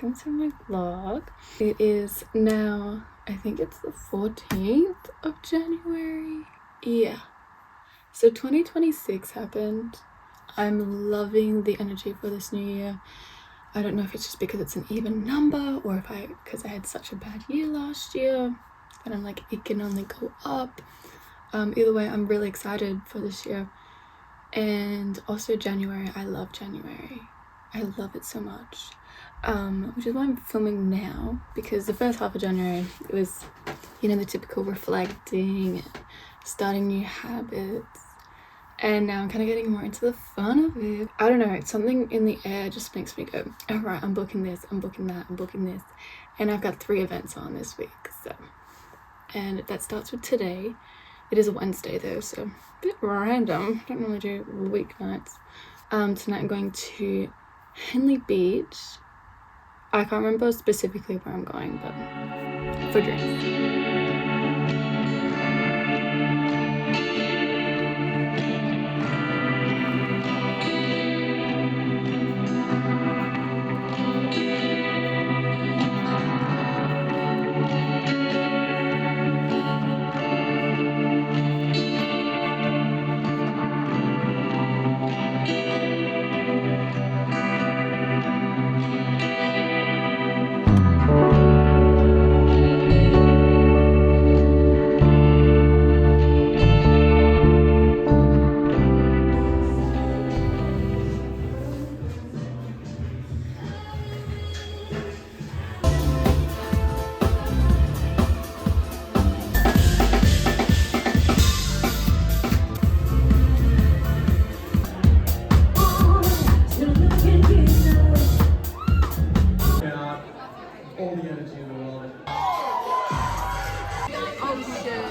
welcome to my vlog. It is now, I think it's the 14th of January. Yeah, so 2026 happened. I'm loving the energy for this new year. I don't know if it's just because it's an even number or if because I had such a bad year last year and I'm like, it can only go up. Either way, I'm really excited for this year. And also January, I love January. I love it so much, which is why I'm filming now, because the first half of January, it was, you know, the typical reflecting, starting new habits, and now I'm kind of getting more into the fun of it. I don't know, it's something in the air just makes me go, all right, I'm booking this, I'm booking that, I'm booking this, and I've got 3 events on this week, so, and that starts with today. It is a Wednesday though, so a bit random. I don't normally do weeknights. Tonight I'm going to Henley Beach. I can't remember specifically where I'm going, but for drinks. All the energy in the world. Oh shit.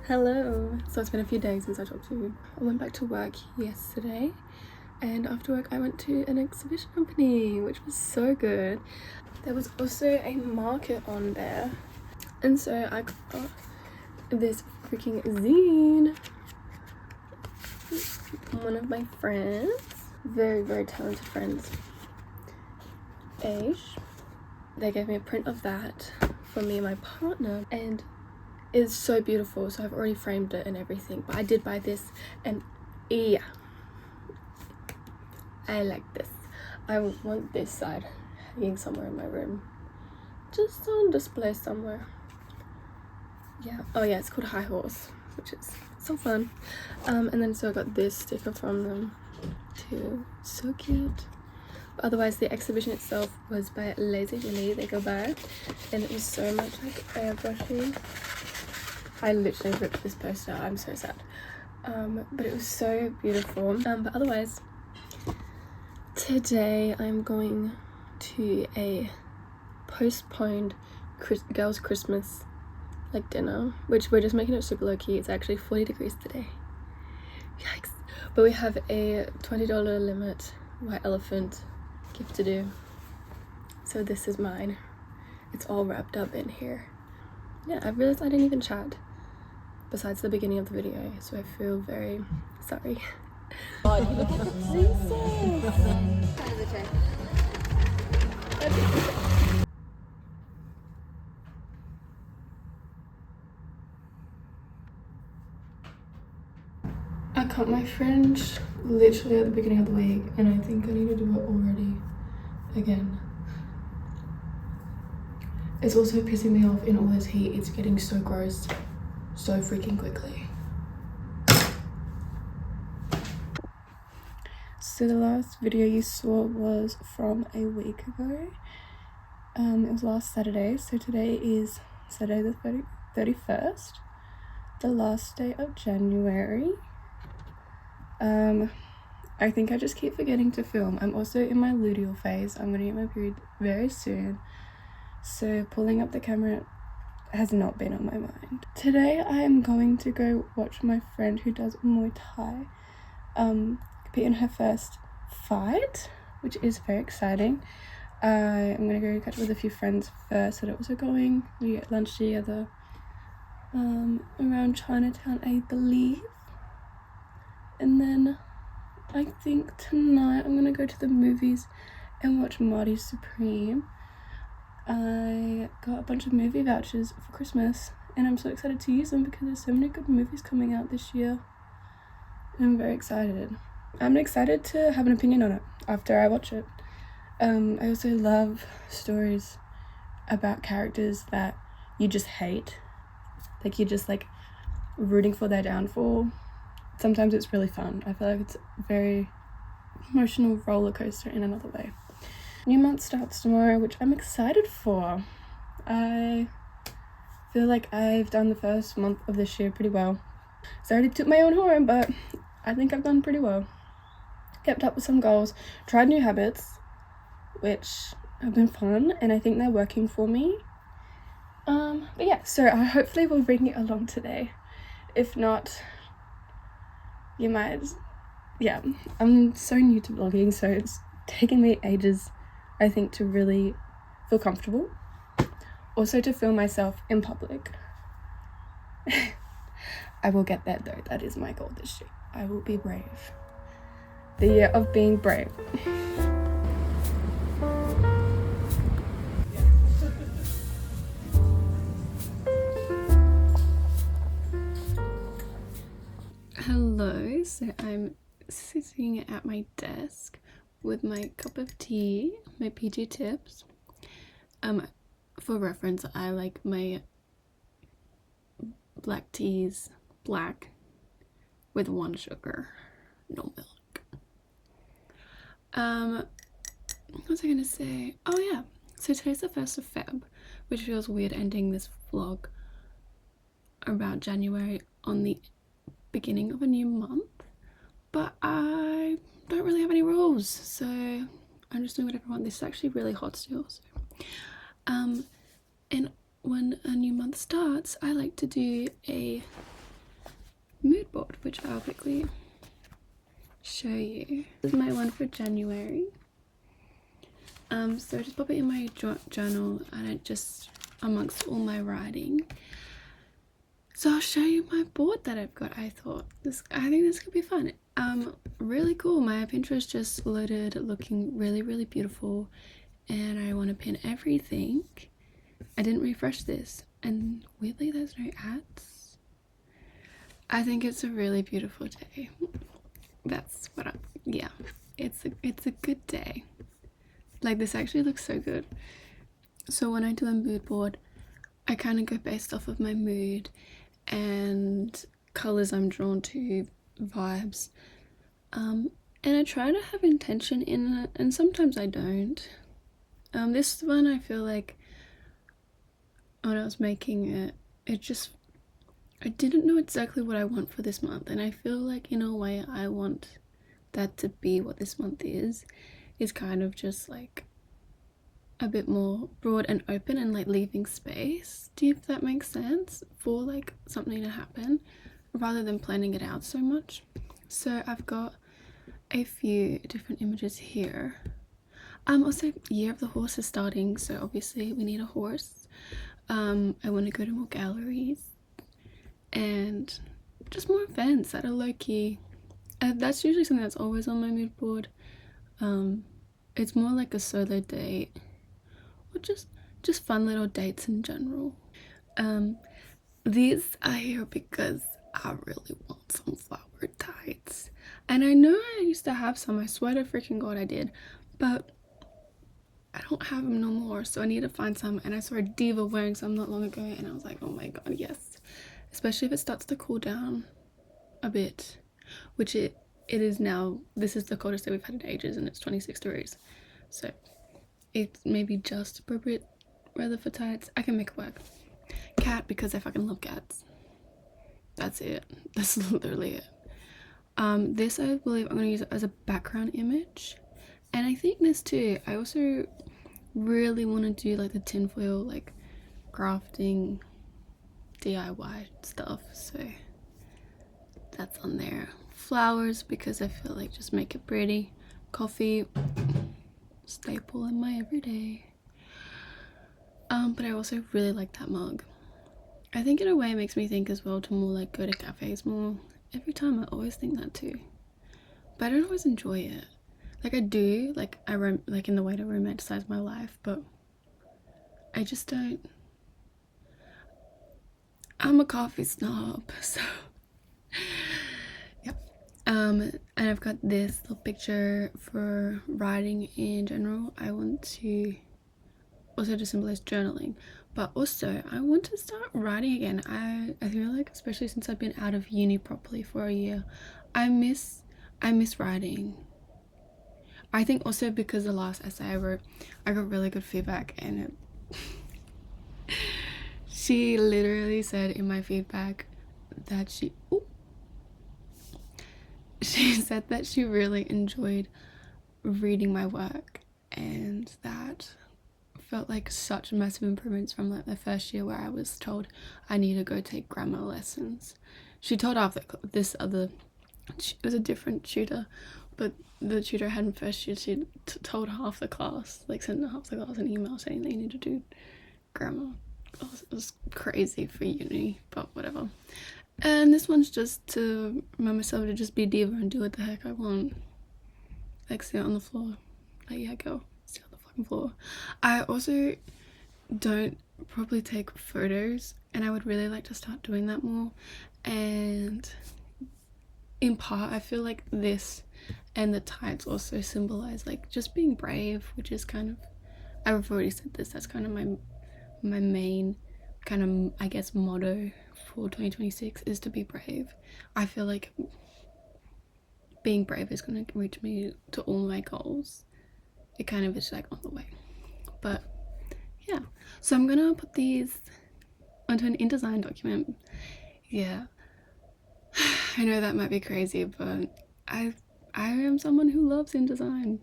Hello. So it's been a few days since I talked to you. I went back to work yesterday, and after work I went to an exhibition opening, which was so good. There was also a market on there, and so I got this freaking zine. One of my friends, very talented friends, Aish, they gave me a print of that for me and my partner, and it's so beautiful. So I've already framed it and everything, but I did buy this, and yeah, I like this. I want this side hanging somewhere in my room, just on display somewhere. Yeah. Oh yeah, it's called High Horse, which is so fun. And then so I got this sticker from them too, so cute. But otherwise the exhibition itself was by Lazy Lily, they go by, and it was so much like airbrushing. I literally ripped this poster out, I'm so sad. But it was so beautiful. But otherwise, today I'm going to a postponed girls' Christmas like dinner, which we're just making it super low key. It's actually 40 degrees today. Yikes. But we have a $20 limit white elephant gift to do. So this is mine. It's all wrapped up in here. Yeah, I realized I didn't even chat besides the beginning of the video, so I feel very sorry. God, you look like a princess! I cut my fringe literally at the beginning of the week, and I think I need to do it already again. It's also pissing me off in all this heat. It's getting so gross so freaking quickly. So the last video you saw was from a week ago. It was last Saturday, so today is Saturday the 31st, the last day of January. I think I just keep forgetting to film. I'm also in my luteal phase. I'm gonna get my period very soon, so pulling up the camera has not been on my mind. Today I am going to go watch my friend who does Muay Thai compete in her first fight, which is very exciting. I'm gonna go catch up with a few friends first that are also going. We get lunch together around Chinatown, I believe, and then I think tonight I'm gonna go to the movies and watch Marty Supreme. I got a bunch of movie vouchers for Christmas and I'm so excited to use them because there's so many good movies coming out this year. I'm very excited. I'm excited to have an opinion on it after I watch it. I also love stories about characters that you just hate, like you're just like rooting for their downfall. Sometimes it's really fun. I feel like it's a very emotional roller coaster in another way. New month starts tomorrow, which I'm excited for. I feel like I've done the first month of this year pretty well. So I already took my own horn, but I think I've done pretty well. Kept up with some goals, tried new habits, which have been fun, and I think they're working for me. But yeah, so I hopefully will bring it along today. If not, you might, yeah. I'm so new to vlogging, so it's taking me ages, I think, to really feel comfortable. Also to film myself in public. I will get there though, that is my goal this year. I will be brave. The year of being brave. Hello, so I'm sitting at my desk with my cup of tea, my PG Tips. For reference, I like my black teas black with 1 sugar, no milk. What was I gonna say? Oh yeah, so today's the 1st of Feb, which feels weird ending this vlog about January on the beginning of a new month, but I don't really have any rules, so I'm just doing whatever I want. This is actually really hot still, so and when a new month starts, I like to do a mood board, which I'll quickly show you. This is my one for January. So I just pop it in my journal and it just amongst all my writing. So I'll show you my board that I've got. I think this could be fun. Really cool. My Pinterest just loaded, looking really, really beautiful, and I want to pin everything. I didn't refresh this, and weirdly there's no ads. I think it's a really beautiful day. That's what yeah, it's a good day. Like, this actually looks so good. So when I do a mood board, I kind of go based off of my mood and colors I'm drawn to, vibes, and I try to have intention in it, and sometimes I don't. This one, I feel like when I was making it, I didn't know exactly what I want for this month, and I feel like in a way I want that to be what this month is kind of just like a bit more broad and open and like leaving space, if that makes sense, for like something to happen rather than planning it out so much. So I've got a few different images here. Also, Year of the Horse is starting, so obviously we need a horse. I want to go to more galleries and just more events that are low-key. That's usually something that's always on my mood board. It's more like a solo date or just fun little dates in general. These are here because I really want some flower tights, and I know I used to have some. I swear to freaking god I did, but I don't have them no more, so I need to find some. And I saw a diva wearing some not long ago and I was like, oh my god, yes, especially if it starts to cool down a bit, which it it is now, this is the coldest day we've had in ages, and it's 26 degrees. So it's maybe just appropriate weather for tights. I can make it work. Cat, because I fucking love cats. That's it. That's literally it. This I believe I'm going to use it as a background image. And I think this too, I also really want to do like the tinfoil, like crafting DIY stuff. So that's on there. Flowers, because I feel like just make it pretty. Coffee, staple in my everyday. But I also really like that mug. I think in a way it makes me think as well to more like go to cafes more. Every time I always think that too, but I don't always enjoy it. Like I do, like like in the way to romanticize my life, but I just don't. I'm a coffee snob, so yep. And I've got this little picture for writing in general. I want to also to symbolize journaling, but also I want to start writing again. I feel like, especially since I've been out of uni properly for a year, I miss writing. I think also because the last essay I wrote, I got really good feedback, and she literally said in my feedback that she said that she really enjoyed reading my work, and that felt like such massive improvements from like the first year where I was told I need to go take grammar lessons. She told after this other, it was a different tutor, but the tutor I had in first year, she told half the class, like sent half the class an email saying they need to do grammar. It was crazy for uni, but whatever. And this one's just to remind myself to just be a diva and do what the heck I want. Like sit on the floor. Like, yeah, girl, sit on the fucking floor. I also don't probably take photos, and I would really like to start doing that more. And in part, I feel like this and the tights also symbolize like just being brave, which is kind of, I've already said this, that's kind of my main kind of, I guess, motto for 2026 is to be brave. I feel like being brave is going to reach me to all my goals. It kind of is like on the way, but yeah. So I'm gonna put these onto an InDesign document. Yeah, I know that might be crazy, but I am someone who loves InDesign.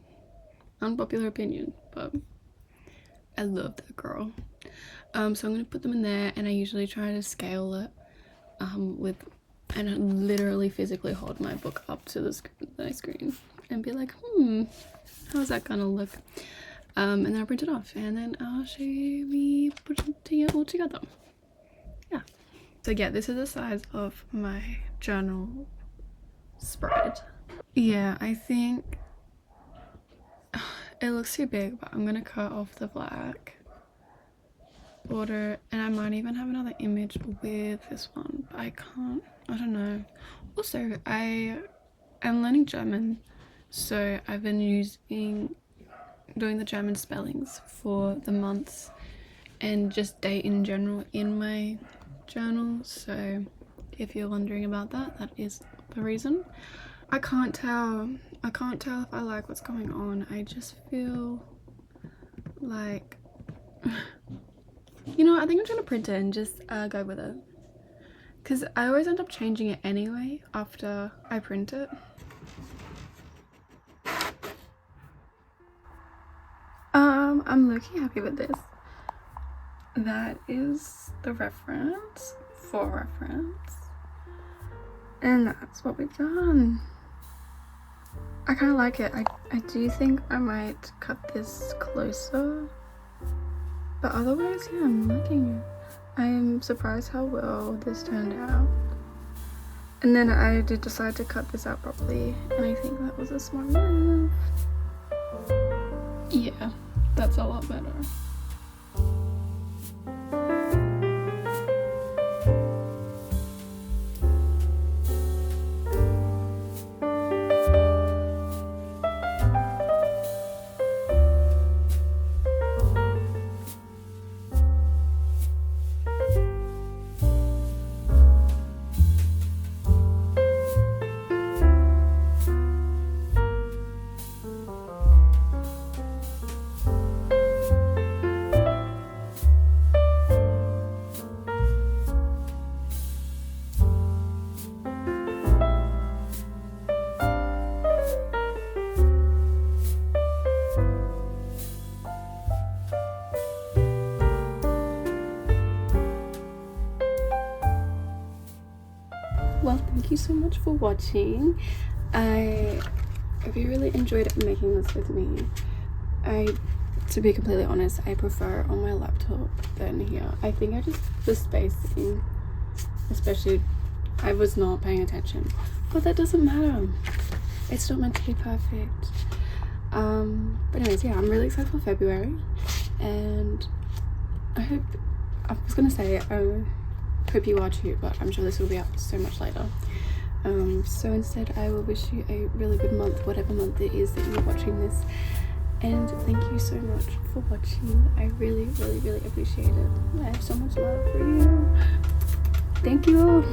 Unpopular opinion, but I love that girl. So I'm gonna put them in there, and I usually try to scale it and I literally physically hold my book up to the screen and be like, how's that gonna look? And then I'll print it off, and then I'll show you me putting it all together. Yeah. So yeah, this is the size of my journal spread. Yeah, I think it looks too big, but I'm gonna cut off the black border, and I might even have another image with this one, but I don't know. Also, I'm learning German, so I've been doing the German spellings for the months and just date in general in my journal. So if you're wondering about that, that is the reason. I can't tell if I like what's going on. I just feel like you know, I think I'm gonna print it and just go with it, because I always end up changing it anyway after I print it. I'm looking happy with this. That is the reference for reference, and that's what we've done. I kind of like it. I do think I might cut this closer, but otherwise, yeah, I'm liking it. I am surprised how well this turned out. And then I did decide to cut this out properly, and I think that was a smart move. Yeah, that's a lot better. well, thank you so much for watching. I hope you really enjoyed making this with me. To be completely honest, I prefer on my laptop than here. I think the spacing, especially, I was not paying attention, but that doesn't matter. It's not meant to be perfect. But anyways, yeah, I'm really excited for February, and I was gonna say I hope you are too, but I'm sure this will be up so much later. So instead I will wish you a really good month, whatever month it is that you're watching this, and thank you so much for watching. I really appreciate it. I have so much love for you. Thank you.